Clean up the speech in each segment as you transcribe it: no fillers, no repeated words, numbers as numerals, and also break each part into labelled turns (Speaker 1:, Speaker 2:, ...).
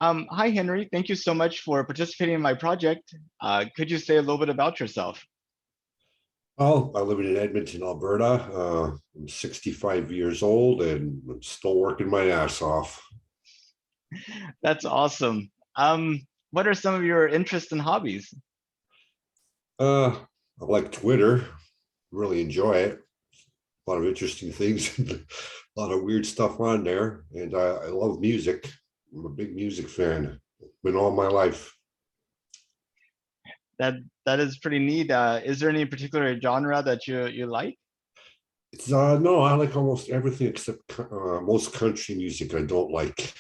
Speaker 1: Hi, Henry. Thank you so much for participating in my project. Could you say a little bit about yourself?
Speaker 2: Well, I live in Edmonton, Alberta. I'm 65 years old and I'm still working my ass off.
Speaker 1: That's awesome. What are some of your interests and hobbies?
Speaker 2: I like Twitter, really enjoy it. A lot of interesting things, a lot of weird stuff on there. And I love music. I'm a big music fan, been all my life.
Speaker 1: That that is pretty neat. Is there any particular genre that you like?
Speaker 2: It's no, I like almost everything except most country music I don't like.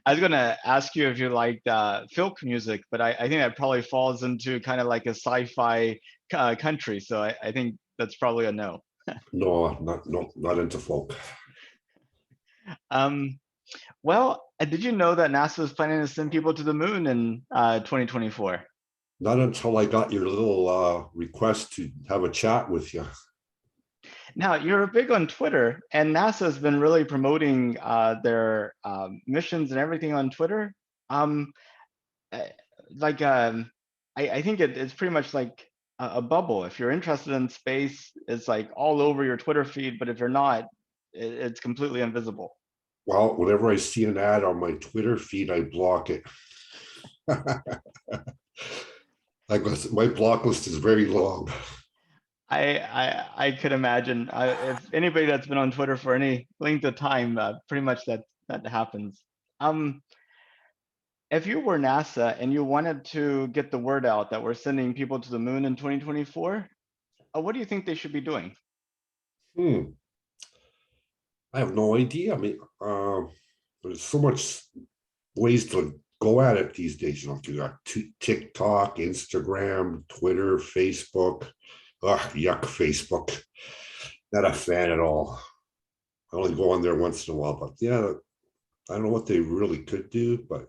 Speaker 1: I was gonna ask you if you liked folk music, but I think that probably falls into kind of like a sci-fi country. So I think that's probably a no.
Speaker 2: No, not into folk.
Speaker 1: Um, did you know that NASA is planning to send people to the moon in 2024?
Speaker 2: Not until I got your little request to have a chat with you.
Speaker 1: Now, you're big on Twitter, and NASA has been really promoting their missions and everything on Twitter. Um, uh, like, I think it's pretty much like a bubble. If you're interested in space, it's like all over your Twitter feed, but if you're not, it's completely invisible.
Speaker 2: Well, whenever I see an ad on my Twitter feed, I block it. My block list is very long.
Speaker 1: I could imagine if anybody that's been on Twitter for any length of time, pretty much that happens. Um, If you were NASA and you wanted to get the word out that we're sending people to the moon in 2024, what do you think they should be doing?
Speaker 2: Hmm. I have no idea. I mean, there's so much ways to go at it these days. You got TikTok, Instagram, Twitter, Facebook. Ugh, yuck, Facebook. Not a fan at all. I only go on there once in a while, but yeah, I don't know what they really could do, but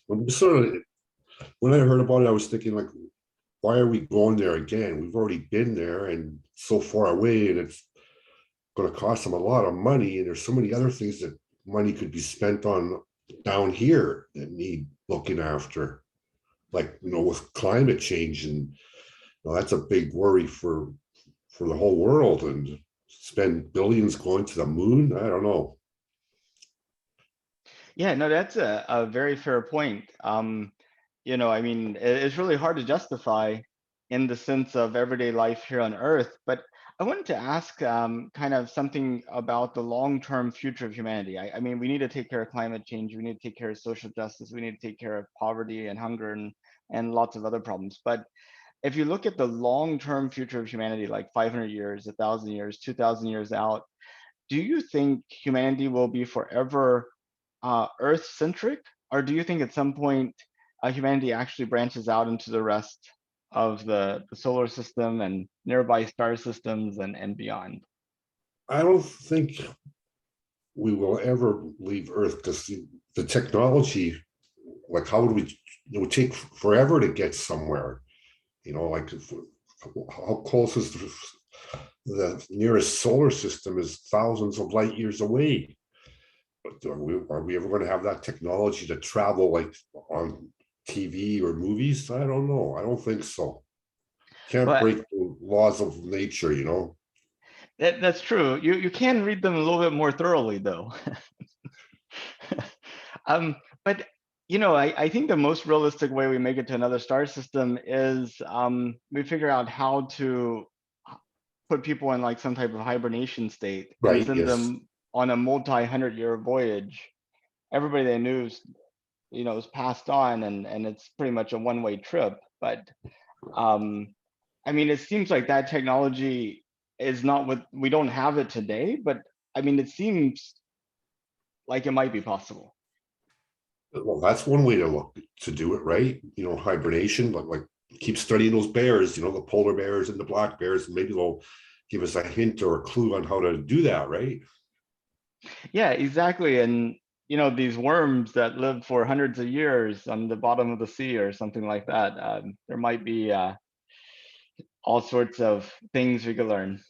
Speaker 2: I'm sort of when I heard about it, I was thinking like, why are we going there again? We've already been there and so far away, and it's going to cost them a lot of money. And there's so many other things that money could be spent on down here that need looking after, like with climate change, and that's a big worry for the whole world. And spend billions going to the moon. I don't know.
Speaker 1: Yeah, no, that's a very fair point. I mean, it's really hard to justify in the sense of everyday life here on Earth. But I wanted to ask kind of something about the long-term future of humanity. I mean, we need to take care of climate change. We need to take care of social justice. We need to take care of poverty and hunger and lots of other problems. But if you look at the long-term future of humanity, like 500 years, 1,000 years, 2,000 years out, do you think humanity will be forever Earth centric, or do you think at some point humanity actually branches out into the rest of the solar system and nearby star systems and beyond?
Speaker 2: I don't think we will ever leave Earth because the technology, like how would we, it would take forever to get somewhere. Like how close is the nearest solar system is thousands of light years away. But are we ever going to have that technology to travel like on TV or movies? I don't know. I don't think so. Can't
Speaker 1: But
Speaker 2: break the laws of nature.
Speaker 1: that's true. You can read them a little bit more thoroughly, though. But I think the most realistic way we make it to another star system is we figure out how to put people in like some type of hibernation state and
Speaker 2: Right.
Speaker 1: send
Speaker 2: Yes.
Speaker 1: them on a multi-hundred-year voyage. Everybody they knew is passed on, and it's pretty much a one-way trip. But um, I mean, it seems like that technology is not what we don't have it today, but I mean, it seems like it might be possible.
Speaker 2: Well, that's one way to look to do it, right? Hibernation, like keep studying those bears, the polar bears and the black bears, and maybe they'll give us a hint or a clue on how to do that, right?
Speaker 1: Yeah, exactly. And these worms that live for hundreds of years on the bottom of the sea or something like that. There might be all sorts of things we could learn.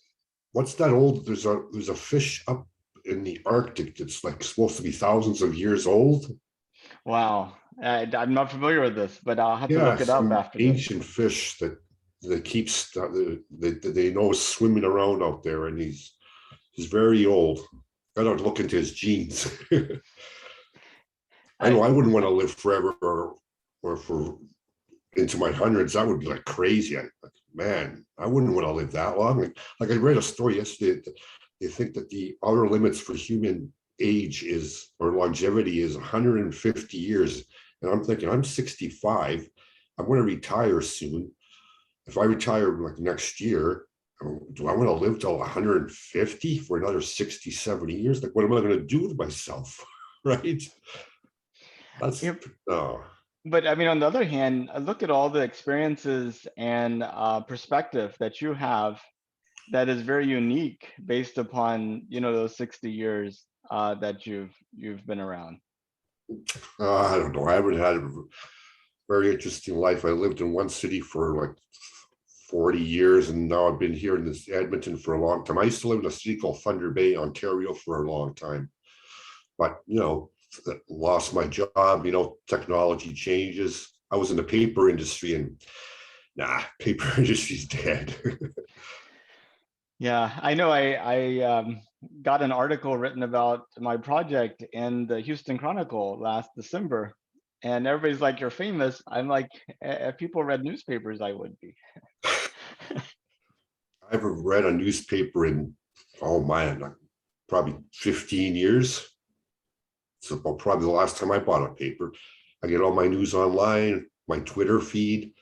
Speaker 2: What's that old? There's a fish up in the Arctic that's like supposed to be thousands of years old.
Speaker 1: Wow. I'm not familiar with this, but I'll have to
Speaker 2: Yeah,
Speaker 1: look it up
Speaker 2: some
Speaker 1: after this.
Speaker 2: ancient fish that keeps that they know is swimming around out there, and he's very old. I don't look into his genes. I know
Speaker 1: I,
Speaker 2: I wouldn't want to live forever or for into my hundreds. That would be like crazy. Man, I wouldn't want to live that long. Like I read a story yesterday. They think that the outer limits for human age is or longevity is 150 years. And I'm thinking, I'm 65. I'm going to retire soon. If I retire like next year, do I want to live till 150 for another 60, 70 years? Like, what am I going to do with myself? Right? That's
Speaker 1: Yep.
Speaker 2: oh,
Speaker 1: But I mean, on the other hand, look at all the experiences and perspective that you have that is very unique based upon, those 60 years that you've been around.
Speaker 2: I don't know. I haven't had a very interesting life. I lived in one city for like 40 years, and now I've been here in this Edmonton for a long time. I used to live in a city called Thunder Bay, Ontario for a long time. But lost my job, technology changes. I was in the paper industry, and paper industry's dead.
Speaker 1: Yeah, I know. I got an article written about my project in the Houston Chronicle last December, and everybody's like, "You're famous." I'm like, If people read newspapers, I would be."
Speaker 2: I haven't read a newspaper in, oh man, like probably 15 years. It's about probably the last time I bought a paper. I get all my news online, my Twitter feed.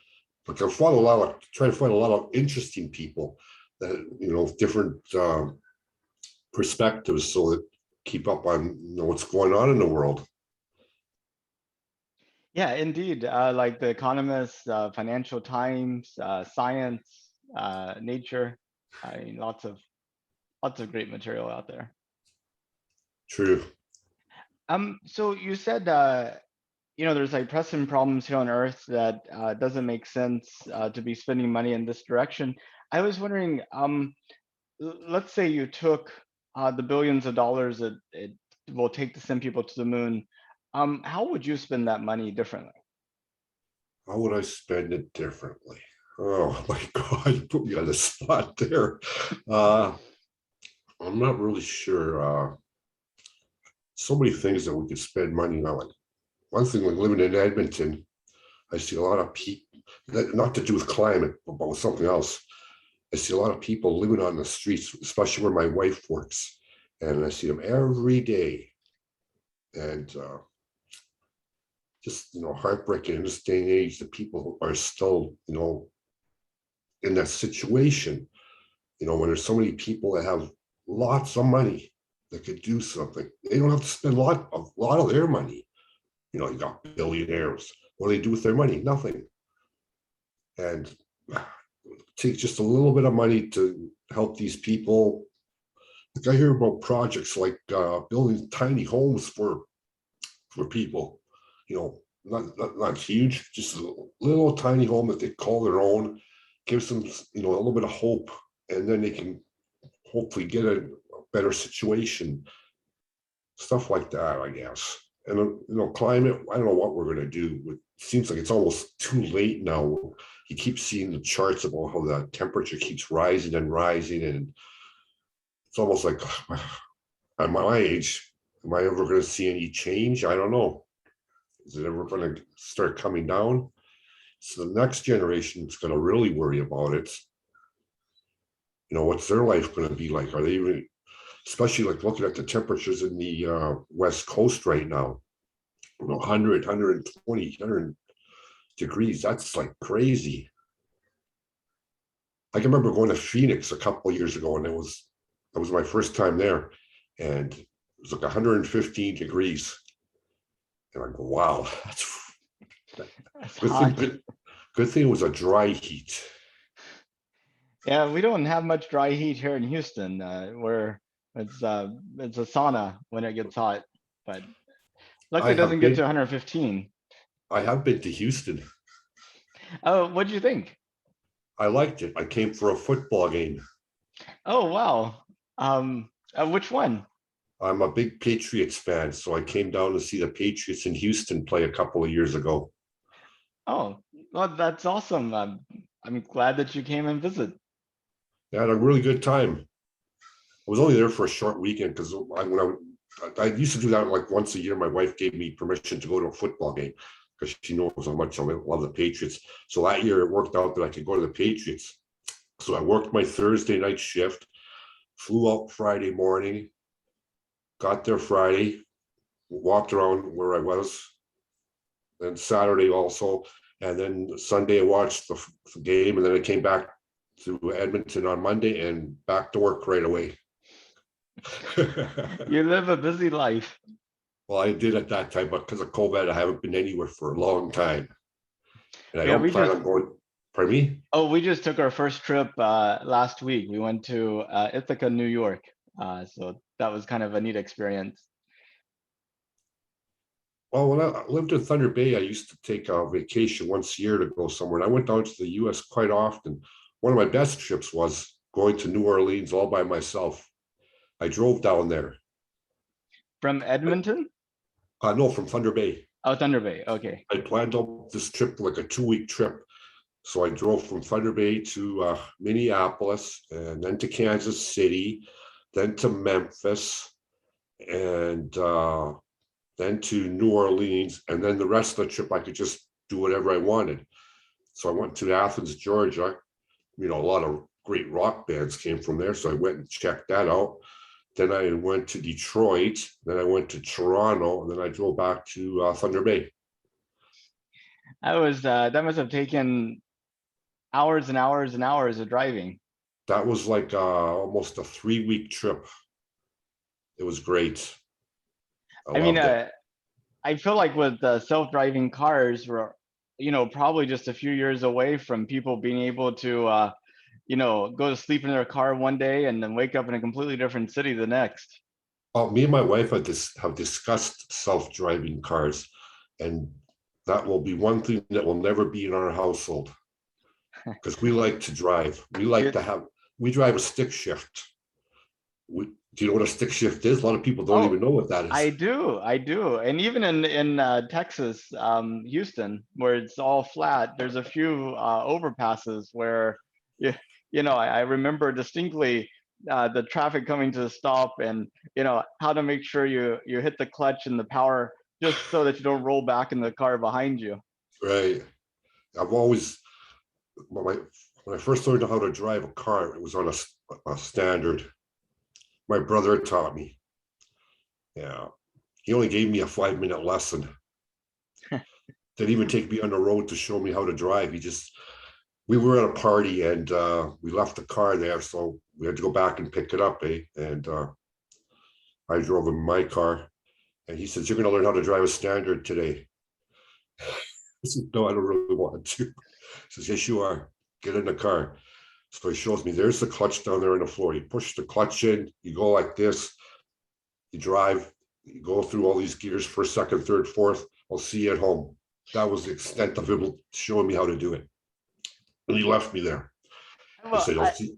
Speaker 2: But I follow try to find a lot of interesting people that, different perspectives so that keep up on what's going on in the world.
Speaker 1: Yeah, indeed. Like The Economist, Financial Times, Science, Nature. I mean, lots of great material out there.
Speaker 2: True.
Speaker 1: So you said, there's like pressing problems here on Earth that doesn't make sense to be spending money in this direction. I was wondering, let's say you took the billions of dollars that it will take to send people to the moon. How would you spend that money differently?
Speaker 2: How would I spend it differently? Oh my God, you put me on the spot there. Uh, I'm not really sure. So many things that we could spend money on. Like one thing, like living in Edmonton, I see a lot of people, not to do with climate, but with something else. I see a lot of people living on the streets, especially where my wife works, and I see them every day. And just heartbreaking in this day and age that people are still in that situation. When there's so many people that have lots of money that could do something, they don't have to spend a lot of their money. You got billionaires. What do they do with their money? Nothing. And take just a little bit of money to help these people. Like I hear about projects like building tiny homes for people. Not huge, just a little tiny home that they call their own, gives them a little bit of hope, and then they can hopefully get a better situation. Stuff like that, I guess. And climate, I don't know what we're going to do. It seems like it's almost too late now. You keep seeing the charts about how the temperature keeps rising and rising, and it's almost like at my age, am I ever going to see any change? I don't know. Is it ever going to start coming down? So the next generation is going to really worry about it. What's their life going to be like? Are they even, especially like looking at the temperatures in the West Coast right now, 100, 120, 100 degrees. That's like crazy. I can remember going to Phoenix a couple of years ago, and that was my first time there, and it was like 115 degrees. And I go, wow, that's
Speaker 1: That's
Speaker 2: good thing.
Speaker 1: hot.
Speaker 2: Good thing it was a dry heat.
Speaker 1: Yeah, we don't have much dry heat here in Houston, where it's a sauna when it gets hot, but luckily
Speaker 2: I
Speaker 1: it
Speaker 2: have
Speaker 1: doesn't get to
Speaker 2: been
Speaker 1: 115.
Speaker 2: I have been to Houston.
Speaker 1: Oh, what do you think?
Speaker 2: I liked it. I came for a football game.
Speaker 1: Oh, wow. Which one?
Speaker 2: I'm a big Patriots fan, so I came down to see the Patriots in Houston play a couple of years ago.
Speaker 1: Oh, well, that's awesome. I'm glad that you came and visit.
Speaker 2: I had a really good time. I was only there for a short weekend because I used to do that like once a year. My wife gave me permission to go to a football game because she knows how much I love the Patriots. So that year it worked out that I could go to the Patriots. So I worked my Thursday night shift, flew out Friday morning, got there Friday, walked around where I was, then Saturday also, and then Sunday I watched the game, and then I came back to Edmonton on Monday and back to work right away.
Speaker 1: You live a busy life.
Speaker 2: Well, I did at that time, but because of COVID, I haven't been anywhere for a long time, and I
Speaker 1: Yeah,
Speaker 2: don't plan on going. Pardon me?
Speaker 1: we just took our first trip last week. We went to Ithaca, New York. So that was kind of a neat experience.
Speaker 2: Well, when I lived in Thunder Bay, I used to take a vacation once a year to go somewhere. And I went down to the US quite often. One of my best trips was going to New Orleans all by myself. I drove down there.
Speaker 1: From Edmonton?
Speaker 2: No, from Thunder Bay.
Speaker 1: Oh, Thunder Bay. Okay.
Speaker 2: I planned out this trip like a 2-week trip. So I drove from Thunder Bay to Minneapolis and then to Kansas City, then to Memphis, and then to New Orleans. And then the rest of the trip, I could just do whatever I wanted. So I went to Athens, Georgia. A lot of great rock bands came from there. So I went and checked that out. Then I went to Detroit. Then I went to Toronto. And then I drove back to Thunder Bay.
Speaker 1: That must have taken hours and hours and hours of driving.
Speaker 2: That was like almost a 3-week trip. It was great.
Speaker 1: I mean, I feel like with self-driving cars, we're, probably just a few years away from people being able to, go to sleep in their car one day and then wake up in a completely different city the next.
Speaker 2: Me and my wife have discussed self-driving cars, and that will be one thing that will never be in our household because we like to drive. We drive a stick shift. Do you know what a stick shift is? A lot of people don't even know what that is.
Speaker 1: I do. And even in Texas, Houston, where it's all flat, there's a few overpasses where, I remember distinctly the traffic coming to a stop, and how to make sure you hit the clutch and the power just so that you don't roll back in the car behind you.
Speaker 2: Right. When I first learned how to drive a car, it was on a standard. My brother taught me. Yeah. He only gave me a 5-minute lesson. Didn't even take me on the road to show me how to drive. We were at a party and we left the car there. So we had to go back and pick it up. And I drove in my car. And he says, "You're going to learn how to drive a standard today." I said, "No, I don't really want to." He says, "Yes, you are. Get in the car." So he shows me, there's the clutch down there on the floor. You push the clutch in, you go like this, you drive, you go through all these gears, first, second, third, fourth. I'll see you at home. That was the extent of him showing me how to do it. And he left me there.
Speaker 1: Well,
Speaker 2: I said,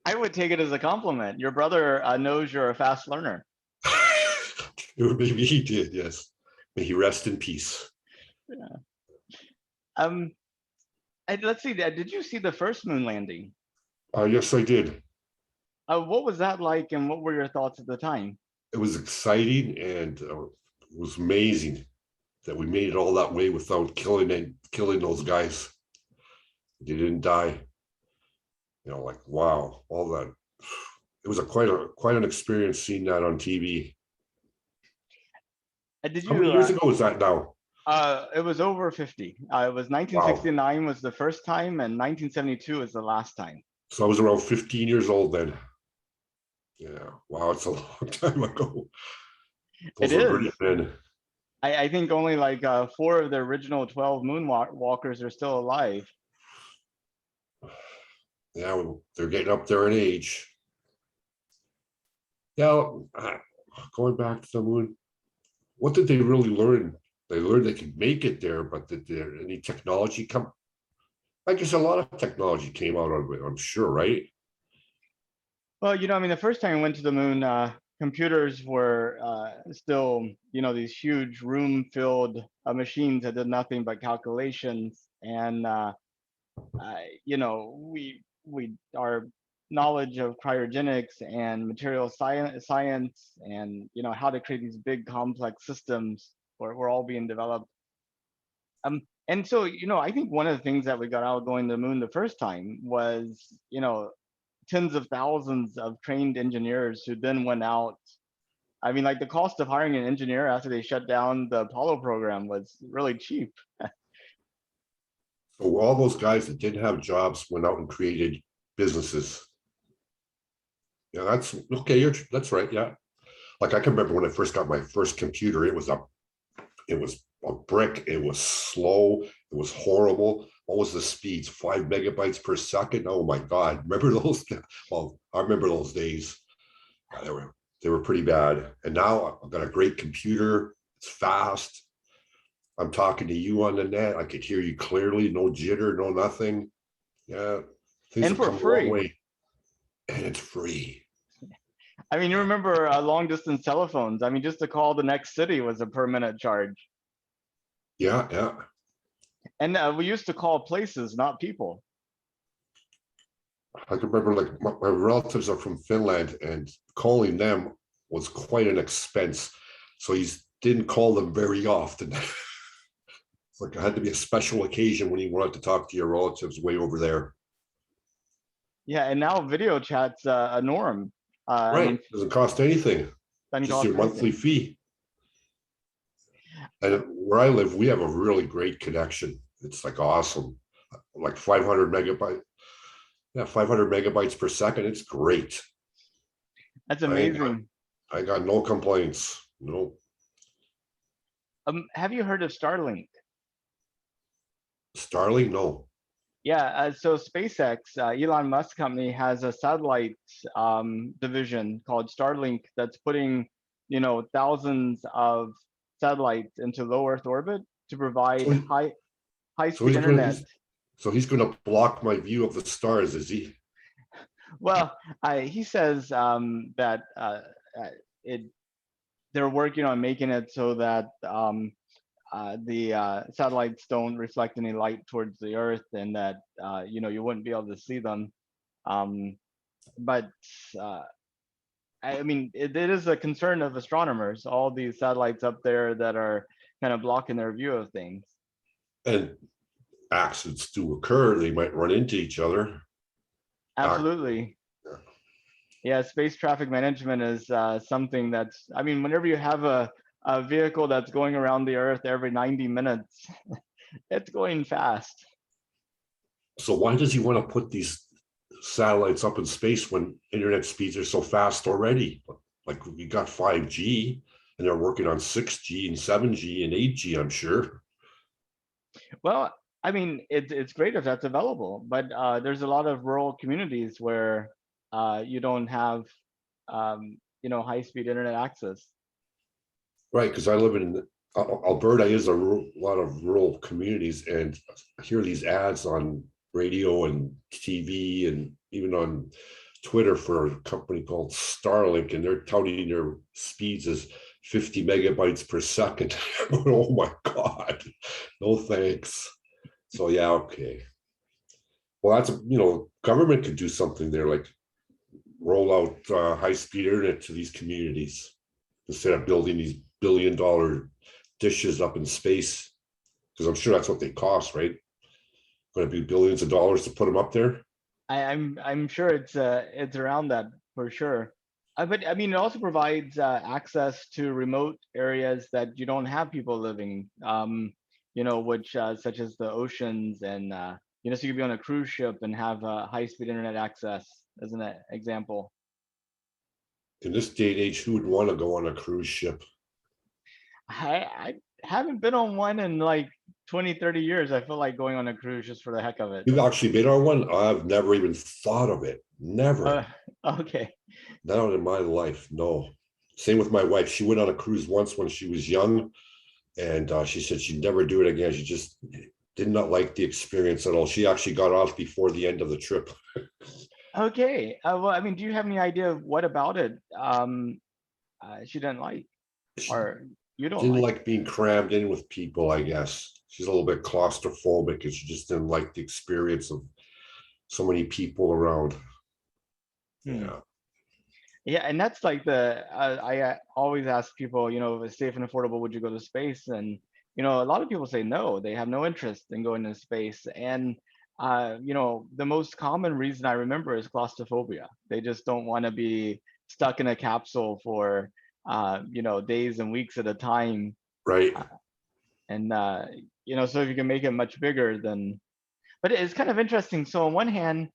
Speaker 1: I would take it as a compliment. Your brother knows you're a fast learner.
Speaker 2: Maybe he did, yes. May he rest in peace.
Speaker 1: Yeah. Let's see. Did you see the first moon landing?
Speaker 2: Yes, I did.
Speaker 1: What was that like, and what were your thoughts at the time?
Speaker 2: It was exciting, and it was amazing that we made it all that way without killing those guys. They didn't die. Like, wow, all that. It was quite an experience seeing that on TV. How many years ago was that now?
Speaker 1: It was over 50. It was 1969 was the first time, and 1972 was the last time.
Speaker 2: So I was around 15 years old then. Yeah, wow, it's a long time ago.
Speaker 1: It is. I think only like 4 of the original 12 moonwalkers are still alive.
Speaker 2: Yeah, they're getting up there in age. Yeah, going back to the moon, what did they really learn? They learned they could make it there, but did there any technology come? I guess a lot of technology came out of it, I'm sure, right?
Speaker 1: Well, the first time we went to the moon, computers were still, these huge room-filled machines that did nothing but calculations, and we our knowledge of cryogenics and material science, and how to create these big complex systems were all being developed. And so, I think one of the things that we got out going to the moon the first time was, tens of thousands of trained engineers who then went out. I mean, like, the cost of hiring an engineer after they shut down the Apollo program was really cheap.
Speaker 2: So all those guys that didn't have jobs went out and created businesses. Yeah, that's okay. That's right. Yeah. Like I can remember when I first got my first computer, it was a brick. It was slow. It was horrible. What was the speeds? 5 megabytes per second. Oh my God. Remember those? Well, I remember those days. They were pretty bad. And now I've got a great computer. It's fast. I'm talking to you on the net. I could hear you clearly. No jitter, no nothing. Yeah. Things
Speaker 1: And
Speaker 2: have
Speaker 1: for
Speaker 2: come a long
Speaker 1: free.
Speaker 2: way. And it's free.
Speaker 1: I mean, you remember long distance telephones. I mean, just to call the next city was a per minute charge.
Speaker 2: Yeah, yeah.
Speaker 1: And we used to call places, not people.
Speaker 2: I can remember like my relatives are from Finland and calling them was quite an expense. So he didn't call them very often. It's like it had to be a special occasion when you wanted to talk to your relatives way over there.
Speaker 1: Yeah, and now video chat's a norm. I
Speaker 2: Right.
Speaker 1: mean,
Speaker 2: Doesn't cost anything,
Speaker 1: doesn't
Speaker 2: just
Speaker 1: cost
Speaker 2: your monthly
Speaker 1: anything.
Speaker 2: fee. And where I live, we have a really great connection. It's like awesome. Like 500 megabyte. Yeah, 500 megabytes per second. It's great.
Speaker 1: That's
Speaker 2: I got,
Speaker 1: amazing.
Speaker 2: I got no complaints. No.
Speaker 1: Have you heard of Starlink?
Speaker 2: Starlink, no.
Speaker 1: Yeah, so SpaceX, Elon Musk company, has a satellite division called Starlink that's putting, thousands of satellites into low Earth orbit to provide
Speaker 2: So,
Speaker 1: high
Speaker 2: so
Speaker 1: speed
Speaker 2: he's going
Speaker 1: internet.
Speaker 2: he's going to block my view of the stars, is he?
Speaker 1: Well, he says that it they're working on making it so that the satellites don't reflect any light towards the Earth, and that you wouldn't be able to see them. Um, but I mean, it is a concern of astronomers. All these satellites up there that are kind of blocking their view of things.
Speaker 2: And accidents do occur. They might run into each other.
Speaker 1: Absolutely. Yeah, space traffic management is something that's, I mean, whenever you have a vehicle that's going around the Earth every 90 minutes, it's going fast.
Speaker 2: So why does he want to put these satellites up in space when internet speeds are so fast already? Like we got 5G and they're working on 6G and 7G and 8G, I'm sure.
Speaker 1: Well, I mean, it's great if that's available, but there's a lot of rural communities where you don't have, high-speed internet access.
Speaker 2: Right, because I live in Alberta is a lot of rural communities, and I hear these ads on radio and TV and even on Twitter for a company called Starlink, and they're touting their speeds as 50 megabytes per second. Oh my God, no thanks. So yeah, okay. Well, that's government could do something there, like roll out high-speed internet to these communities instead of building these billion-dollar dishes up in space, because I'm sure that's what they cost, right? Going to be billions of dollars to put them up there.
Speaker 1: I'm sure it's around that for sure. But I mean, it also provides access to remote areas that you don't have people living, which such as the oceans, and so you could be on a cruise ship and have high-speed internet access as an example.
Speaker 2: In this day and age, who would want to go on a cruise ship?
Speaker 1: I haven't been on one in like 20, 30 years. I feel like going on a cruise just for the heck of it.
Speaker 2: You've actually been on one? I've never even thought of it. Never.
Speaker 1: Okay.
Speaker 2: Not in my life. No. Same with my wife. She went on a cruise once when she was young, and she said she'd never do it again. She just did not like the experience at all. She actually got off before the end of the trip.
Speaker 1: Okay. Well, I mean, do you have any idea of what about it she didn't like,
Speaker 2: She
Speaker 1: or you don't
Speaker 2: didn't
Speaker 1: like?
Speaker 2: like being crammed in with people, I guess. She's a little bit claustrophobic and she just didn't like the experience of so many people around.
Speaker 1: Hmm.
Speaker 2: Yeah.
Speaker 1: Yeah, and that's like I always ask people, if it's safe and affordable, would you go to space? And a lot of people say no, they have no interest in going to space. And the most common reason I remember is claustrophobia. They just don't want to be stuck in a capsule for days and weeks at a time.
Speaker 2: Right.
Speaker 1: Uh, and so if you can make it much bigger, then. But it's kind of interesting. So on one hand,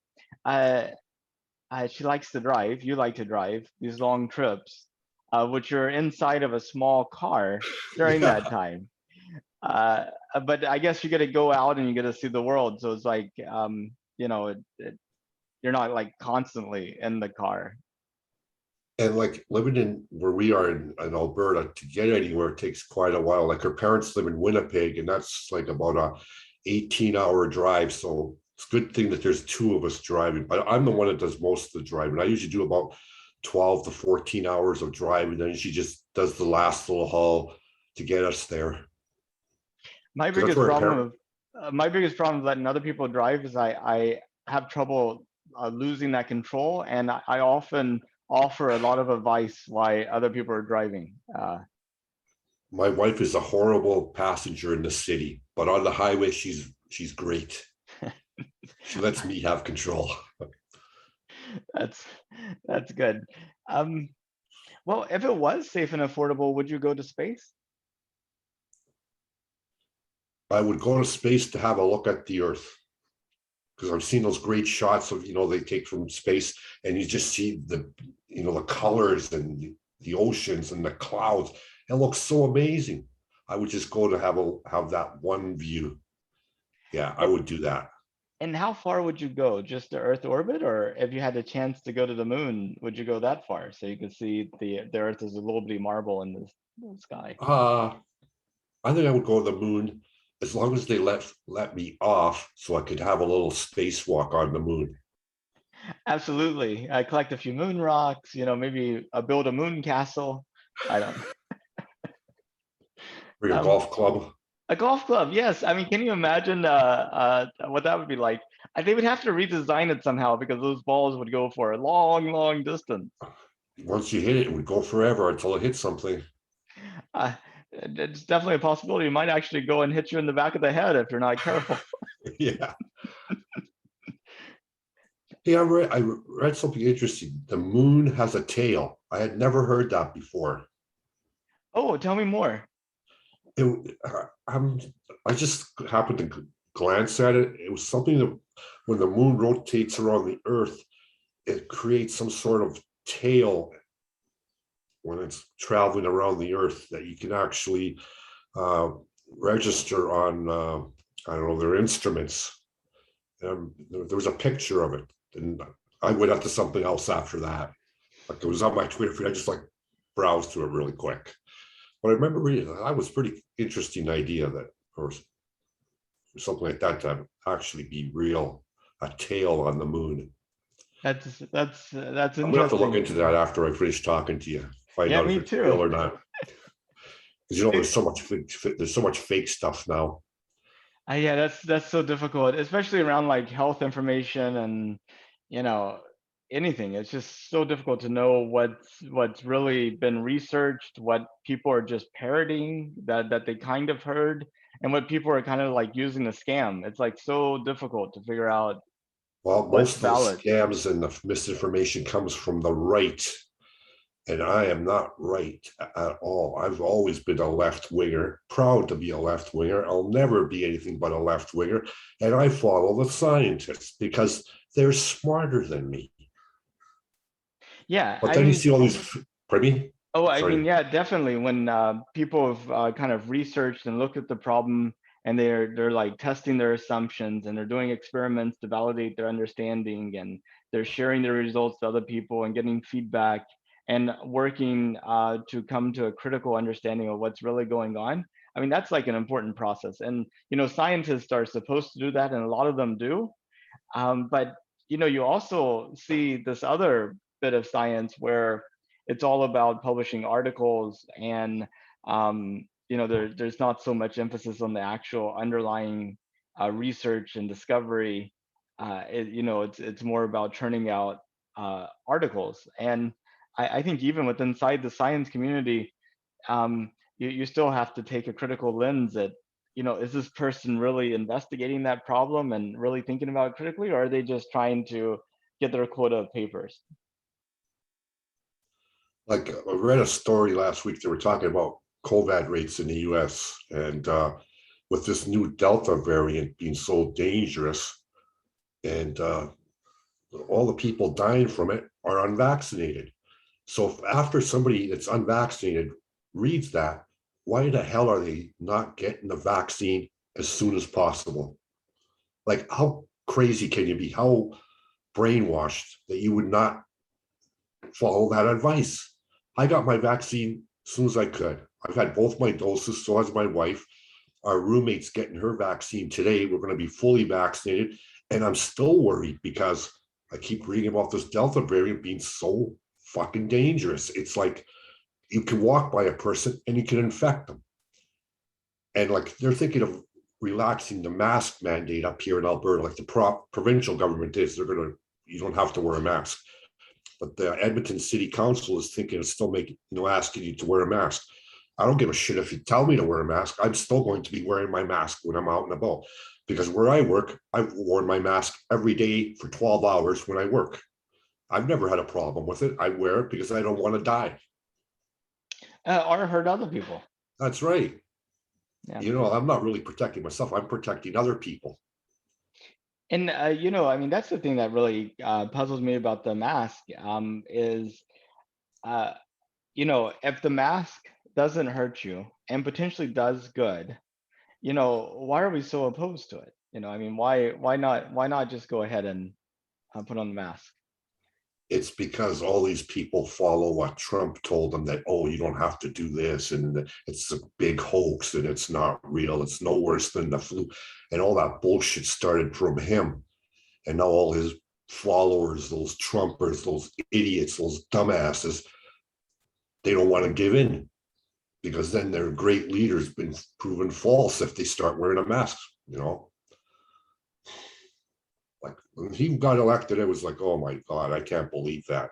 Speaker 1: uh, she likes to drive. You like to drive these long trips, which you're inside of a small car during that
Speaker 2: Yeah.
Speaker 1: time. Uh, but I guess you get to go out and you get to see the world. So it's like, you're not like constantly in the car.
Speaker 2: And like living in where we are in Alberta, to get anywhere takes quite a while. Like her parents live in Winnipeg, and that's like about a 18-hour drive. So it's a good thing that there's two of us driving. But I'm the one that does most of the driving. I usually do about 12 to 14 hours of driving. Then she just does the last little haul to get us there.
Speaker 1: My
Speaker 2: Because that's
Speaker 1: biggest
Speaker 2: where her
Speaker 1: problem
Speaker 2: parents,
Speaker 1: of my biggest problem with letting other people drive is I have trouble losing that control, and I often offer a lot of advice why other people are driving.
Speaker 2: my wife is a horrible passenger in the city, but on the highway, she's great. She lets me have control.
Speaker 1: That's that's good. Um, well, if it was safe and affordable, would you go to space?
Speaker 2: I would go to space to have a look at the Earth because I've seen those great shots of they take from space, and you just see the colors and the oceans and the clouds. It looks so amazing. I would just go to have that one view. Yeah, I
Speaker 1: A-
Speaker 2: would do that.
Speaker 1: And how far would you go? Just to Earth orbit, or if you had the chance to go to the moon, would you go that far so you could see the Earth as a little bitty marble in the sky?
Speaker 2: Uh I think I would go to the moon as long as they let me off so I could have a little spacewalk on the moon.
Speaker 1: Absolutely. I collect a few moon rocks, maybe build a moon castle. I don't.
Speaker 2: For your
Speaker 1: Um,
Speaker 2: golf club.
Speaker 1: a golf club, yes. I mean, can you imagine what that would be like? They would have to redesign it somehow because those balls would go for a long, long distance.
Speaker 2: Once you hit it, it would go forever until it hits something.
Speaker 1: Uh, it's definitely a possibility. It might actually go and hit you in the back of the head if you're not careful.
Speaker 2: Yeah. Hey, I read something interesting. The moon has a tail. I had never heard that before.
Speaker 1: Oh, tell me more.
Speaker 2: I'm, I just happened to glance at it. It was something that when the moon rotates around the Earth, it creates some sort of tail when it's traveling around the Earth that you can actually uh, register on, I don't know, their instruments. There was a picture of it, and I went up to something else after that. Like it was on my Twitter feed. I just like browsed through it really quick. But I remember reading that was pretty interesting idea that, or something like that, to actually be real, a tail on the moon.
Speaker 1: That's
Speaker 2: I'm gonna have to look
Speaker 1: interesting.
Speaker 2: into that after I finish talking to you, find
Speaker 1: Yeah,
Speaker 2: out if
Speaker 1: me
Speaker 2: it's real
Speaker 1: too.
Speaker 2: or not. Because there's so much fake stuff now.
Speaker 1: Yeah, that's so difficult, especially around like health information and you know anything. It's just so difficult to know what's really been researched, what people are just parroting that they kind of heard, and what people are kind of like using to scam. It's like so difficult to figure out
Speaker 2: Well,
Speaker 1: what's
Speaker 2: most of those
Speaker 1: valid.
Speaker 2: scams and the misinformation comes from the right, and I am not right at all. I've always been a left winger, proud to be a left winger. I'll never be anything but a left winger, and I follow the scientists because they're smarter than me.
Speaker 1: Yeah,
Speaker 2: But
Speaker 1: I
Speaker 2: then you
Speaker 1: mean,
Speaker 2: see all these. Pardon me.
Speaker 1: oh, I mean,
Speaker 2: Sorry.
Speaker 1: yeah, definitely. When people have kind of researched and looked at the problem, and they're like testing their assumptions, and they're doing experiments to validate their understanding, and they're sharing their results to other people and getting feedback and working to come to a critical understanding of what's really going on. I mean, that's like an important process, and scientists are supposed to do that, and a lot of them do. But you also see this other bit of science where it's all about publishing articles, and there's not so much emphasis on the actual underlying research and discovery. It's more about churning out articles. And I think even within inside the science community, you still have to take a critical lens at, is this person really investigating that problem and really thinking about it critically, or are they just trying to get their quota of papers?
Speaker 2: Like I read a story last week. They were talking about COVID rates in the US, and with this new Delta variant being so dangerous, and all the people dying from it are unvaccinated. So if after somebody that's unvaccinated reads that, why the hell are they not getting the vaccine as soon as possible? Like, how crazy can you be? How brainwashed that you would not follow that advice? I got my vaccine as soon as I could. I've had both my doses, so has my wife. Our roommate's getting her vaccine today. We're going to be fully vaccinated. And I'm still worried because I keep reading about this Delta variant being so fucking dangerous. It's like you can walk by a person and you can infect them. And like they're thinking of relaxing the mask mandate up here in Alberta, like the provincial government is. They're going to, you don't have to wear a mask. But the Edmonton City Council is thinking of still making, asking you to wear a mask. I don't give a shit if you tell me to wear a mask. I'm still going to be wearing my mask when I'm out and about, because where I work, I've worn my mask every day for 12 hours when I work. I've never had a problem with it. I wear it because I don't want to die.
Speaker 1: Or hurt other people.
Speaker 2: That's right.
Speaker 1: Yeah.
Speaker 2: I'm not really protecting myself. I'm protecting other people.
Speaker 1: And I mean, that's the thing that really puzzles me about the mask, is if the mask doesn't hurt you and potentially does good, why are we so opposed to it? I mean, why not just go ahead and put on the mask?
Speaker 2: It's because all these people follow what Trump told them, that, oh, you don't have to do this, and it's a big hoax and it's not real. It's no worse than the flu. And all that bullshit started from him. And now all his followers, those Trumpers, those idiots, those dumbasses, they don't want to give in, because then their great leader's been proven false if they start wearing a mask. Like when he got elected, it was like, oh my God, I can't believe that.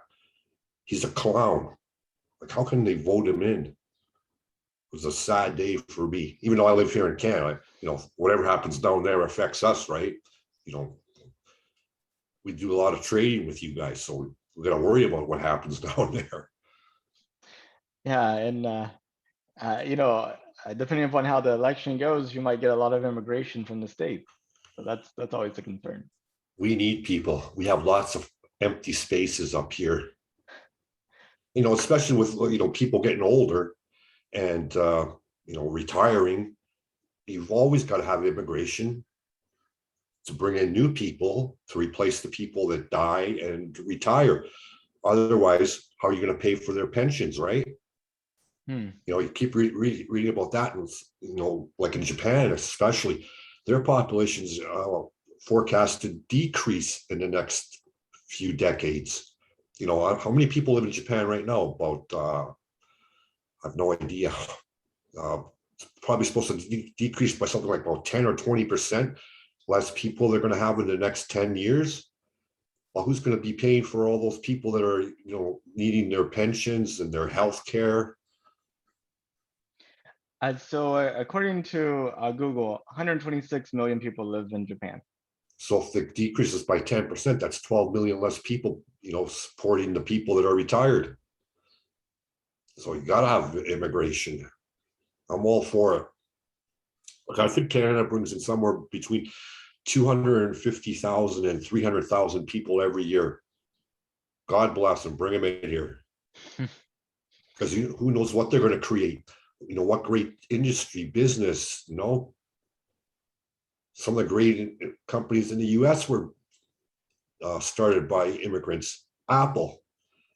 Speaker 2: He's a clown. Like, how can they vote him in? It was a sad day for me, even though I live here in Canada. Whatever happens down there affects us, right? We do a lot of trading with you guys, so we got to worry about what happens down there.
Speaker 1: Yeah, and depending upon how the election goes, you might get a lot of immigration from the state. So that's always a concern.
Speaker 2: We need people. We have lots of empty spaces up here. Especially with people getting older and retiring. You've always got to have immigration to bring in new people to replace the people that die and retire. Otherwise, how are you going to pay for their pensions, right? You keep reading about that, and like in Japan, especially, their populations forecast to decrease in the next few decades. How many people live in Japan right now? About I have no idea. It's probably supposed to decrease by something like about 10 or 20%. Less people they're going to have in the next 10 years. Well, who's going to be paying for all those people that are, needing their pensions and their health care?
Speaker 1: So according to Google, 126 million people live in Japan.
Speaker 2: So if it decreases by 10%, that's 12 million less people, supporting the people that are retired. So you got to have immigration. I'm all for it. Look, I think Canada brings in somewhere between 250,000 and 300,000 people every year. God bless them. Bring them in here. Because who knows what they're going to create. What great industry, business, some of the great companies in the US were started by immigrants. Apple,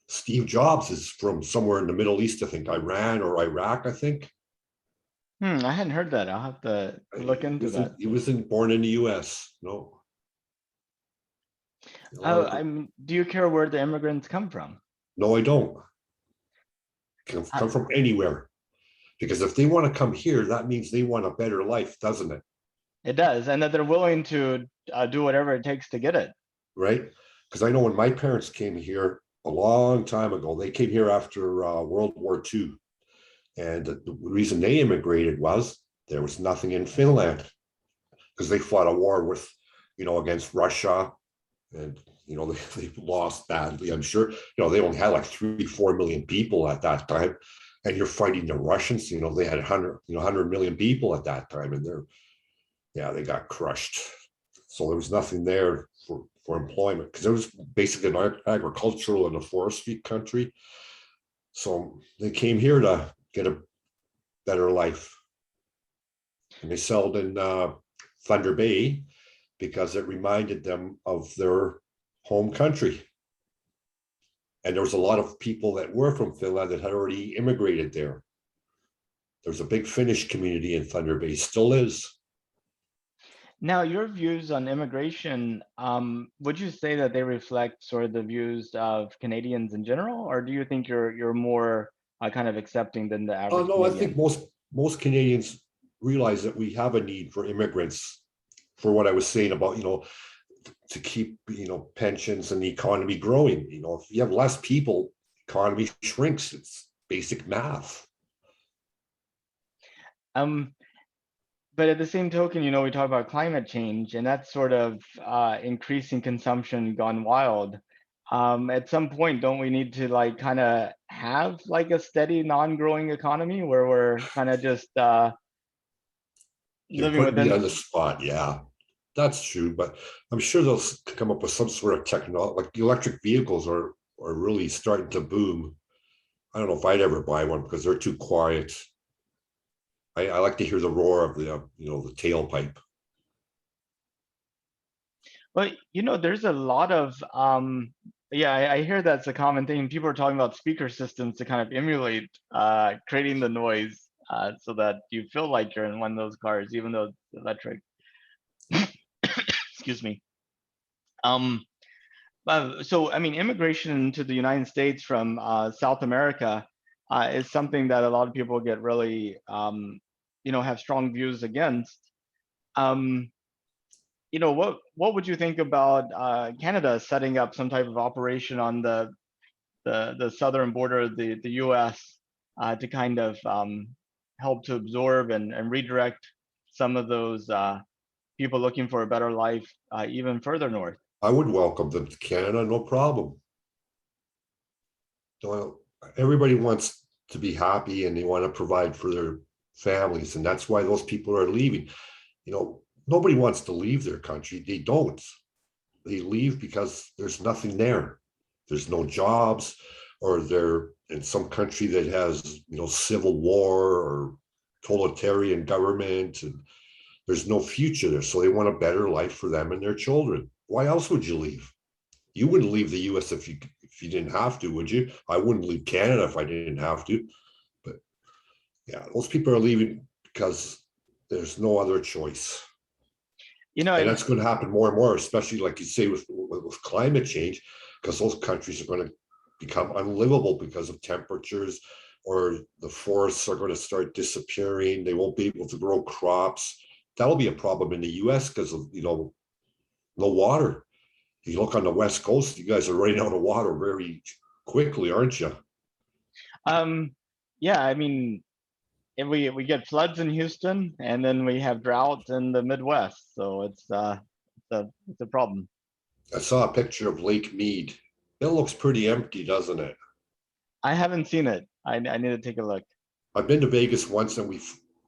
Speaker 2: Steve Jobs is from somewhere in the Middle East, I think, Iran or Iraq, I think.
Speaker 1: I hadn't heard that. I'll have to look into that.
Speaker 2: He wasn't born in the US, no.
Speaker 1: Do you care where the immigrants come from?
Speaker 2: No, I don't. come from anywhere. Because if they want to come here, that means they want a better life, doesn't it?
Speaker 1: It does, and that they're willing to do whatever it takes to get it.
Speaker 2: Right? Because I know when my parents came here a long time ago, they came here after World War II. And the reason they immigrated was there was nothing in Finland because they fought a war with, against Russia. And, they lost badly, I'm sure. They only had like 3-4 million people at that time. And you're fighting the Russians, they had 100 million people at that time. And they got crushed. So there was nothing there for employment because it was basically an agricultural and a forestry country. So they came here to get a better life. And they settled in Thunder Bay because it reminded them of their home country. And there was a lot of people that were from Finland that had already immigrated there. There's a big Finnish community in Thunder Bay, still is.
Speaker 1: Now, your views on immigration, would you say that they reflect sort of the views of Canadians in general, or do you think you're more kind of accepting than the average
Speaker 2: No, I
Speaker 1: Canadian?
Speaker 2: think most Canadians realize that we have a need for immigrants for what I was saying about, to keep, pensions and the economy growing. If you have less people, economy shrinks. It's basic math.
Speaker 1: But at the same token, we talk about climate change, and that's sort of increasing consumption gone wild. At some point, don't we need to like kind of have like a steady non-growing economy where we're kind of just
Speaker 2: You're
Speaker 1: living
Speaker 2: putting me
Speaker 1: within?
Speaker 2: on the spot. Yeah, that's true. But I'm sure they'll come up with some sort of technology, like electric vehicles are really starting to boom. I don't know if I'd ever buy one because they're too quiet. I like to hear the roar of the tailpipe.
Speaker 1: But there's a lot of yeah, I hear that's a common thing. People are talking about speaker systems to kind of emulate creating the noise so that you feel like you're in one of those cars, even though it's electric. Excuse me. So I mean, immigration to the United States from South America is something that a lot of people get really have strong views against. What would you think about Canada setting up some type of operation on the southern border of the U.S. To kind of help to absorb and redirect some of those people looking for a better life even further north?
Speaker 2: I would welcome them to Canada, no problem. So everybody wants to be happy and they want to provide for their families, and that's why those people are leaving. Nobody wants to leave their country. They don't. They leave because there's nothing there. There's no jobs, or they're in some country that has, civil war or totalitarian government, and there's no future there. So they want a better life for them and their children. Why else would you leave? You wouldn't leave the US if you didn't have to, would you? I wouldn't leave Canada if I didn't have to. But yeah, those people are leaving because there's no other choice. And that's going to happen more and more, especially like you say with climate change, because those countries are going to become unlivable because of temperatures, or the forests are going to start disappearing. They won't be able to grow crops. That'll be a problem in the US because of, no water. You look on the West Coast, you guys are running out of water very quickly, aren't you?
Speaker 1: Yeah, I mean, if we get floods in Houston, and then we have drought in the Midwest, so it's a problem.
Speaker 2: I saw a picture of Lake Mead. It looks pretty empty, doesn't it?
Speaker 1: I haven't seen it. I need to take a look.
Speaker 2: I've been to Vegas once, and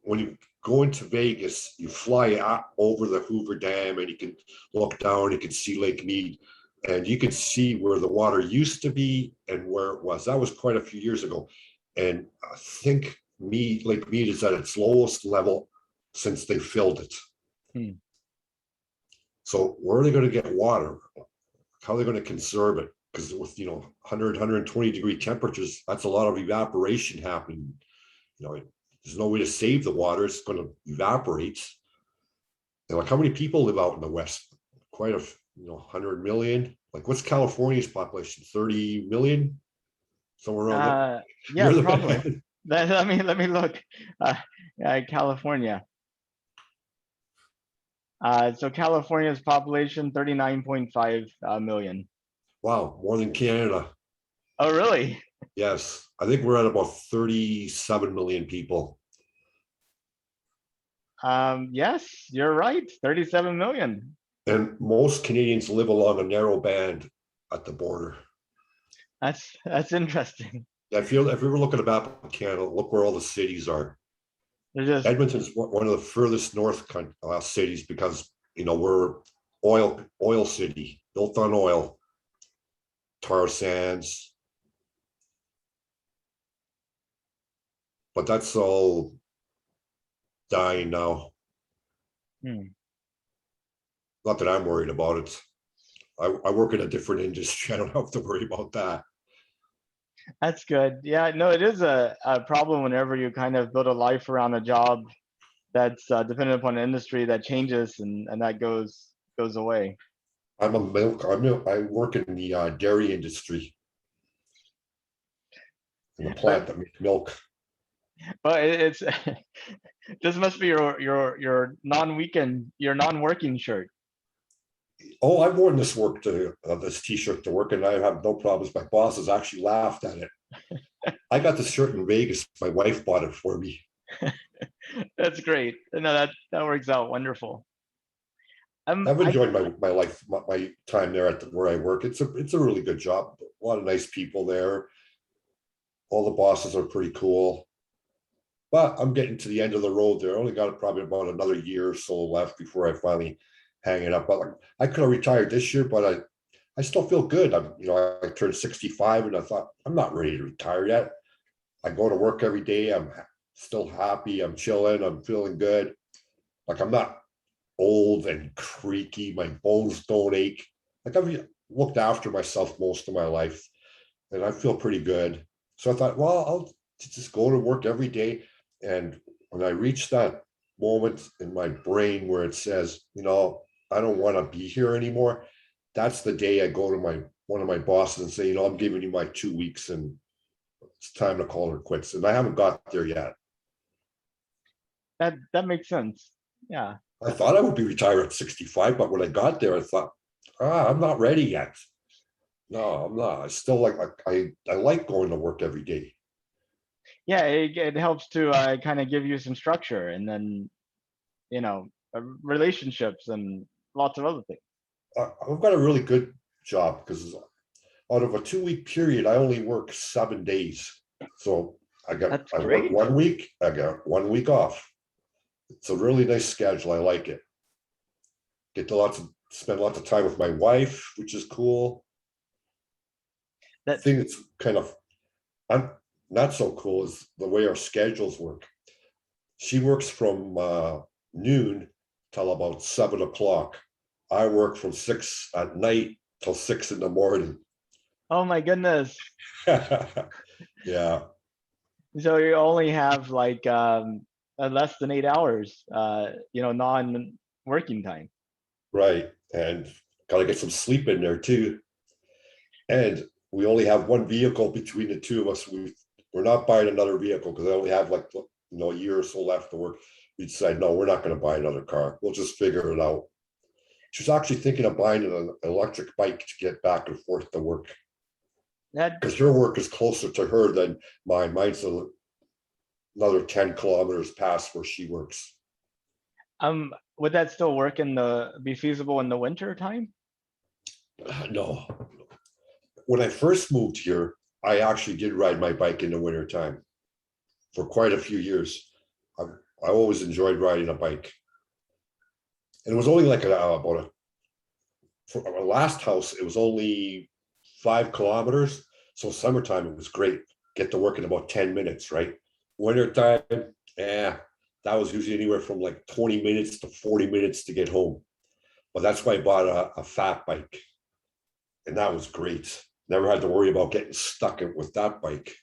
Speaker 2: when you go into Vegas, you fly over the Hoover Dam, and you can look down. You can see Lake Mead, and you can see where the water used to be and where it was. That was quite a few years ago, and I think Lake Mead is at its lowest level since they filled it. So where are they going to get water? How are they going to conserve it? Because with 100, 120 degree temperatures, that's a lot of evaporation happening. There's no way to save the water. It's going to evaporate. And like, how many people live out in the West? Quite a 100 million. Like, what's California's population? 30 million. somewhere around there.
Speaker 1: Yeah,
Speaker 2: You're the
Speaker 1: probably.
Speaker 2: man.
Speaker 1: Let me look. Uh, California. So California's population 39.5 million.
Speaker 2: Wow, more than Canada.
Speaker 1: Oh, really?
Speaker 2: Yes, I think we're at about 37 million people.
Speaker 1: Yes, you're right. 37 million.
Speaker 2: And most Canadians live along a narrow band at the border.
Speaker 1: That's interesting.
Speaker 2: If you ever look at a map of Canada, look where all the cities are.
Speaker 1: They're just
Speaker 2: Edmonton's one of the furthest north cities because we're oil city, built on oil, tar sands. But that's all dying now.
Speaker 1: hmm,
Speaker 2: Not that I'm worried about it. I work in a different industry. I don't have to worry about that.
Speaker 1: that's good. Yeah, no, it is a problem whenever you kind of build a life around a job that's dependent upon an industry that changes and that goes away.
Speaker 2: I work in the dairy industry in the
Speaker 1: But
Speaker 2: plant that makes milk.
Speaker 1: it's this must be your non-weekend, your non-working shirt.
Speaker 2: Oh, I've worn this T-shirt to work, and I have no problems. My boss has actually laughed at it. I got this shirt in Vegas. My wife bought it for me.
Speaker 1: That's great. No, that works out wonderful.
Speaker 2: I've
Speaker 1: I
Speaker 2: enjoyed my life, my time there where I work. It's a really good job. A lot of nice people there. All the bosses are pretty cool. But I'm getting to the end of the road there. I only got probably about another year or so left before I finally hang it up. But like, I could have retired this year, but I still feel good. I turned 65 and I thought, I'm not ready to retire yet. I go to work every day. I'm still happy. I'm chilling. I'm feeling good. Like I'm not old and creaky. My bones don't ache. Like I've looked after myself most of my life and I feel pretty good. So I thought, well, I'll just go to work every day. And when I reach that moment in my brain where it says, I don't want to be here anymore, that's the day I go to one of my bosses and say, I'm giving you my 2 weeks and it's time to call her quits. And I haven't got there yet.
Speaker 1: that makes sense. Yeah.
Speaker 2: I thought I would be retired at 65, but when I got there, I thought, I'm not ready yet. No, I'm not. I still I like going to work every day.
Speaker 1: Yeah, it helps to kind of give you some structure and then relationships and lots of other things.
Speaker 2: I've got a really good job because out of a 2 week period, I only work 7 days. So
Speaker 1: That's
Speaker 2: I work
Speaker 1: great.
Speaker 2: 1 week, I got 1 week off. It's a really nice schedule. I like it. Get to spend lots of time with my wife, which is cool. The
Speaker 1: That
Speaker 2: thing that's kind of not so cool is the way our schedules work. She works from noon till about 7 o'clock. I work from 6 at night till 6 in the morning.
Speaker 1: Oh my goodness.
Speaker 2: Yeah,
Speaker 1: So you only have like less than 8 hours, non-working time.
Speaker 2: right. And gotta get some sleep in there too. And we only have one vehicle between the two of us. We're not buying another vehicle because I only have a year or so left to work. We decided, no, we're not going to buy another car. We'll just figure it out. She was actually thinking of buying an electric bike to get back and forth to work
Speaker 1: That
Speaker 2: because her work is closer to her than mine. Mine's another 10 kilometers past where she works.
Speaker 1: would that still be feasible in the winter time?
Speaker 2: No. When I first moved here, I actually did ride my bike in the winter time for quite a few years. I always enjoyed riding a bike. And it was only like for our last house, it was only 5 kilometers. So summertime, it was great. Get to work in about 10 minutes, right? Winter time, that was usually anywhere from like 20 minutes to 40 minutes to get home. But that's why I bought a fat bike. And that was great. Never had to worry about getting stuck with that bike.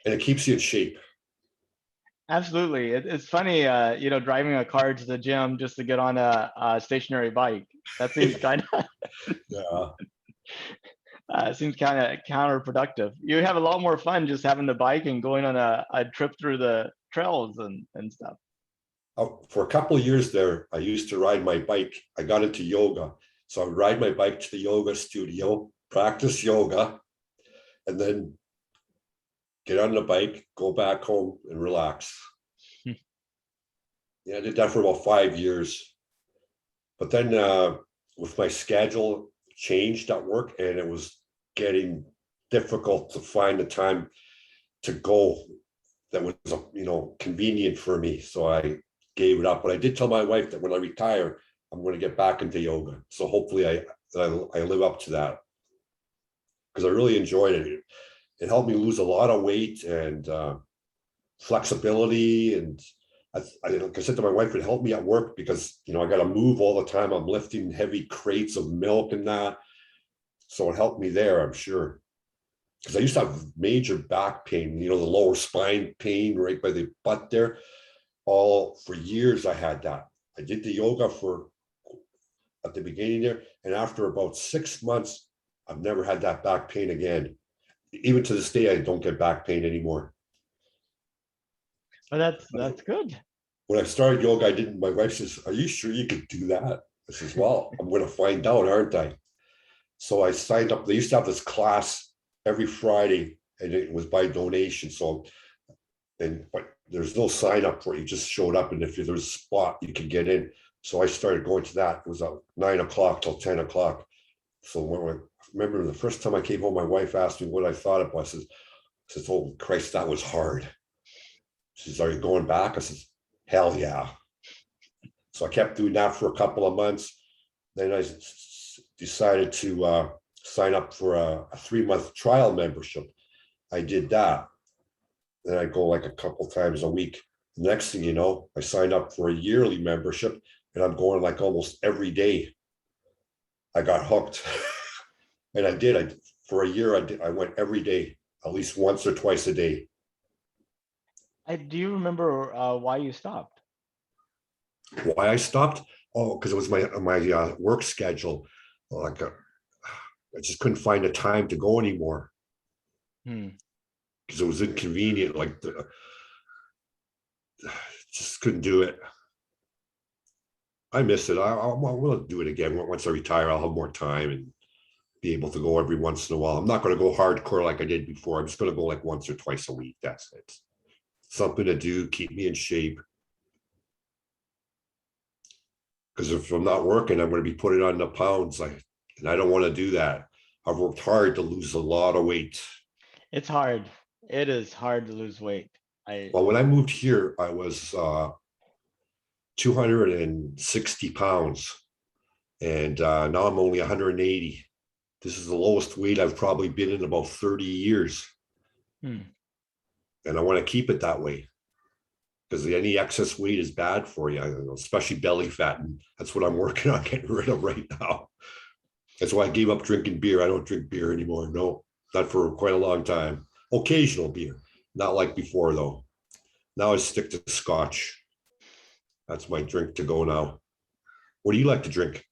Speaker 2: And it keeps you in shape.
Speaker 1: Absolutely. It's funny, driving a car to the gym just to get on a stationary bike. That seems kind of
Speaker 2: Yeah.
Speaker 1: Seems kind of counterproductive. You have a lot more fun just having the bike and going on a trip through the trails and stuff.
Speaker 2: For a couple of years there, I used to ride my bike. I got into yoga. So I would ride my bike to the yoga studio, practice yoga, and then get on the bike, go back home and relax. Yeah, I did that for about 5 years. But then with my schedule changed at work and it was getting difficult to find the time to go that was, convenient for me. So I gave it up. But I did tell my wife that when I retire, I'm going to get back into yoga. So hopefully I live up to that because I really enjoyed it. It helped me lose a lot of weight and flexibility. And like I said to my wife, it helped me at work because, I got to move all the time. I'm lifting heavy crates of milk and that. So it helped me there, I'm sure. Because I used to have major back pain, the lower spine pain right by the butt there. All for years I had that. I did the yoga at the beginning there. And after about 6 months, I've never had that back pain again. Even to this day, I don't get back pain anymore.
Speaker 1: But that's good.
Speaker 2: When I started yoga, my wife says, "Are you sure you could do that?" I says, "Well, I'm going to find out, aren't I?" So I signed up. They used to have this class every Friday and it was by donation. But there's no sign up for it. You just showed up. And if there's a spot, you can get in. So I started going to that. It was at 9 o'clock till 10 o'clock. So when I remember the first time I came home, my wife asked me what I thought of it. I says, "Oh Christ, that was hard." She says, "Are you going back?" I says, "Hell yeah." So I kept doing that for a couple of months. Then I decided to sign up for a 3-month trial membership. I did that. Then I go like a couple times a week. Next thing you know, I signed up for a yearly membership and I'm going like almost every day. I got hooked. And I did. For a year, I went every day, at least once or twice a day.
Speaker 1: Do you remember why you stopped?
Speaker 2: Why I stopped? Oh, because it was my work schedule. Like I just couldn't find the time to go anymore
Speaker 1: Hmm.
Speaker 2: because it was inconvenient. Just couldn't do it. I miss it. I will do it again once I retire. I'll have more time and be able to go every once in a while. I'm not going to go hardcore like I did before. I'm just going to go like once or twice a week. That's it. Something to do, keep me in shape. Because if I'm not working, I'm going to be putting on the pounds. And I don't want to do that. I've worked hard to lose a lot of weight.
Speaker 1: It's hard. It is hard to lose weight.
Speaker 2: Well, when I moved here, I was 260 pounds. And now I'm only 180. This is the lowest weight I've probably been in about 30 years.
Speaker 1: Hmm.
Speaker 2: And I want to keep it that way because any excess weight is bad for you, especially belly fat. And that's what I'm working on getting rid of right now. That's why I gave up drinking beer. I don't drink beer anymore. No, not for quite a long time. Occasional beer, not like before though. Now I stick to scotch. That's my drink to go now. What do you like to drink?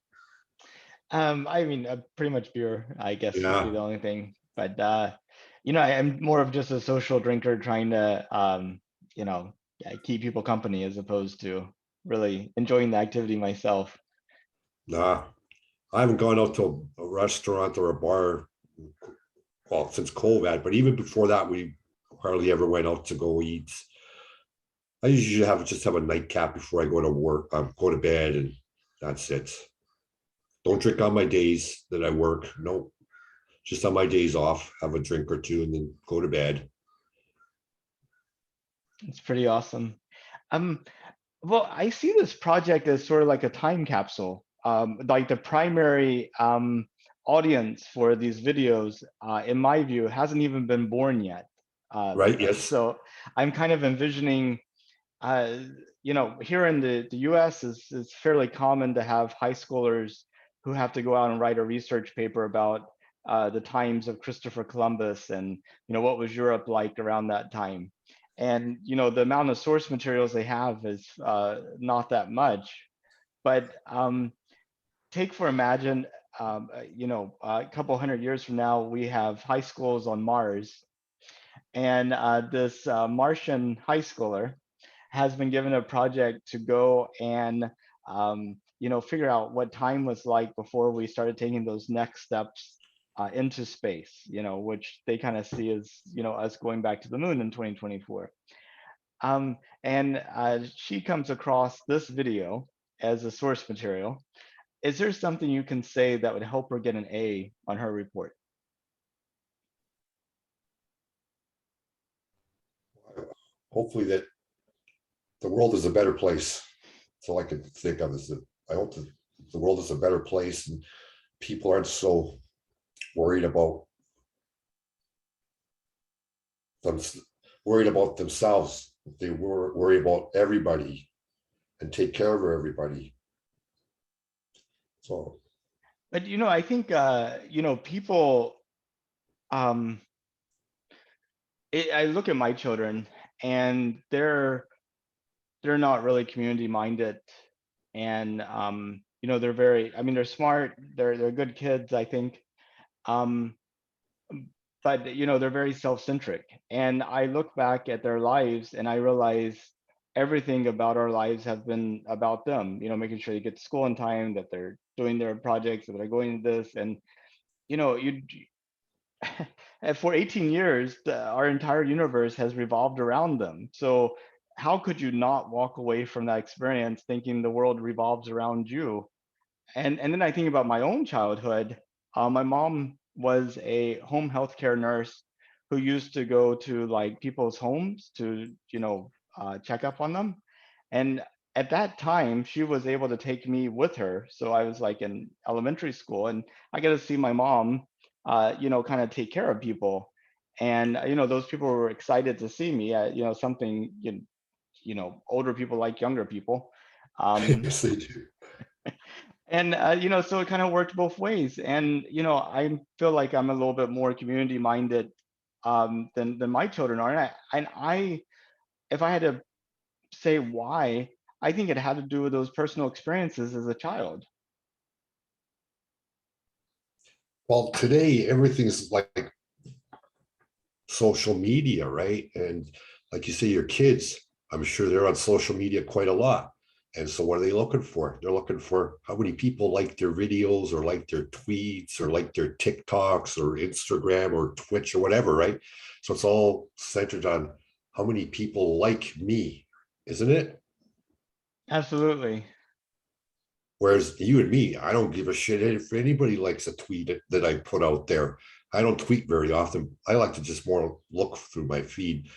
Speaker 1: I mean, pretty much beer, I guess, would be
Speaker 2: Yeah,
Speaker 1: the only thing. But I'm more of just a social drinker, trying to, yeah, keep people company as opposed to really enjoying the activity myself.
Speaker 2: nah. I haven't gone out to a restaurant or a bar, well, since COVID, but even before that, we hardly ever went out to go eat. I usually just have a nightcap before I go to work, go to bed, and that's it. Don't drink on my days that I work. No, just on my days off, have a drink or two, and then go to bed.
Speaker 1: It's pretty awesome. Um, well, I see this project as sort of like a time capsule. Like the primary audience for these videos, in my view, hasn't even been born yet.
Speaker 2: Right? Yes.
Speaker 1: So I'm kind of envisioning, uh, here in the US, is fairly common to have high schoolers who have to go out and write a research paper about the times of Christopher Columbus and what was Europe like around that time. And the amount of source materials they have is not that much. But take for imagine, a couple hundred years from now, we have high schools on Mars, and this Martian high schooler has been given a project to go and figure out what time was like before we started taking those next steps into space, which they kind of see as us going back to the moon in 2024. And she comes across this video as a source material. Is there something you can say that would help her get an A on her report?
Speaker 2: Hopefully that the world is a better place. That's all I can think of is that I hope that the world is a better place and people aren't so worried about them, worried about themselves. They worry about everybody and take care of everybody. So,
Speaker 1: But I think people. I look at my children, and they're not really community minded, and they're very. I mean, they're smart. They're good kids, I think. Um, but they're very self-centric, and I look back at their lives and I realize everything about our lives have been about them, making sure they get to school on time, that they're doing their projects, that they're going to this, and you and for 18 years our entire universe has revolved around them. So how could you not walk away from that experience thinking the world revolves around you? And then I think about my own childhood. My mom was a home healthcare nurse who used to go to like people's homes to, check up on them. And at that time, she was able to take me with her. So I was like in elementary school, and I got to see my mom, kind of take care of people. And those people were excited to see me. Something older people like younger people. Um,
Speaker 2: yes, they do.
Speaker 1: and so it kind of worked both ways. And I feel like I'm a little bit more community minded than my children are. And I if I had to say why, I think it had to do with those personal experiences as a child.
Speaker 2: Well, today everything's like social media, right? And like you say, your kids, I'm sure they're on social media quite a lot. And so what are they looking for? They're looking for how many people like their videos or like their tweets or like their TikToks or Instagram or Twitch or whatever, right? So it's all centered on how many people like me, isn't it?
Speaker 1: Absolutely.
Speaker 2: Whereas you and me, I don't give a shit if anybody likes a tweet that I put out there. I don't tweet very often. I like to just more look through my feed,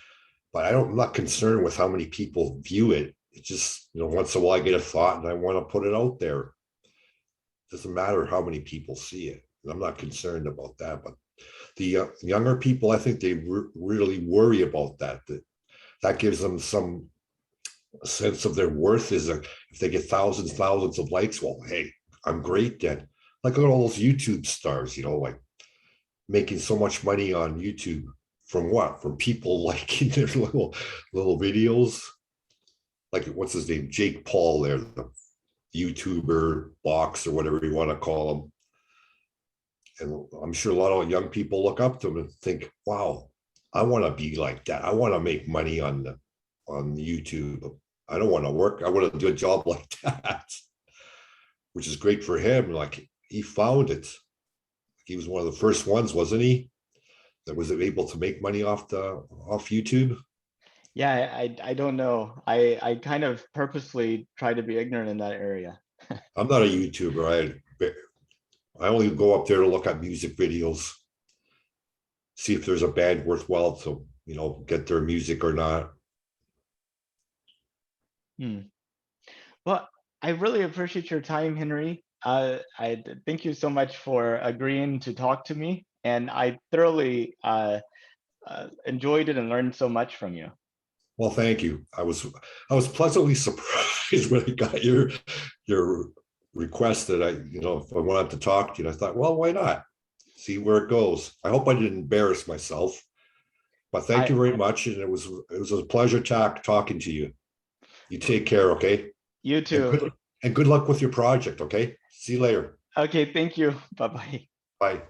Speaker 2: but I'm not concerned with how many people view it. It's just, once in a while I get a thought and I want to put it out there. It doesn't matter how many people see it. I'm not concerned about that. But the younger people, I think they really worry about that. That gives them some sense of their worth is if they get thousands of likes, well, hey, I'm great then. Like all those YouTube stars, like making so much money on YouTube from what? From people liking their little videos. Like what's his name? Jake Paul there, the YouTuber box or whatever you want to call him. And I'm sure a lot of young people look up to him and think, wow, I want to be like that. I want to make money on YouTube. I don't want to work. I want to do a job like that, which is great for him. Like he found it. He was one of the first ones, wasn't he? That was able to make money off YouTube.
Speaker 1: Yeah, I don't know. I kind of purposely try to be ignorant in that area.
Speaker 2: I'm not a YouTuber. I only go up there to look at music videos, see if there's a band worthwhile to get their music or not.
Speaker 1: Hmm. Well, I really appreciate your time, Henry. Thank you so much for agreeing to talk to me, and I thoroughly enjoyed it and learned so much from you.
Speaker 2: Well, thank you. I was pleasantly surprised when I got your request that if I wanted to talk to you. And I thought, well, why not? See where it goes. I hope I didn't embarrass myself. But thank
Speaker 1: I
Speaker 2: you very much. And it was a pleasure talking to you. You take care, okay?
Speaker 1: You
Speaker 2: And
Speaker 1: too.
Speaker 2: good luck with your project, okay? See you later.
Speaker 1: Okay, thank you. Bye-bye.
Speaker 2: Bye.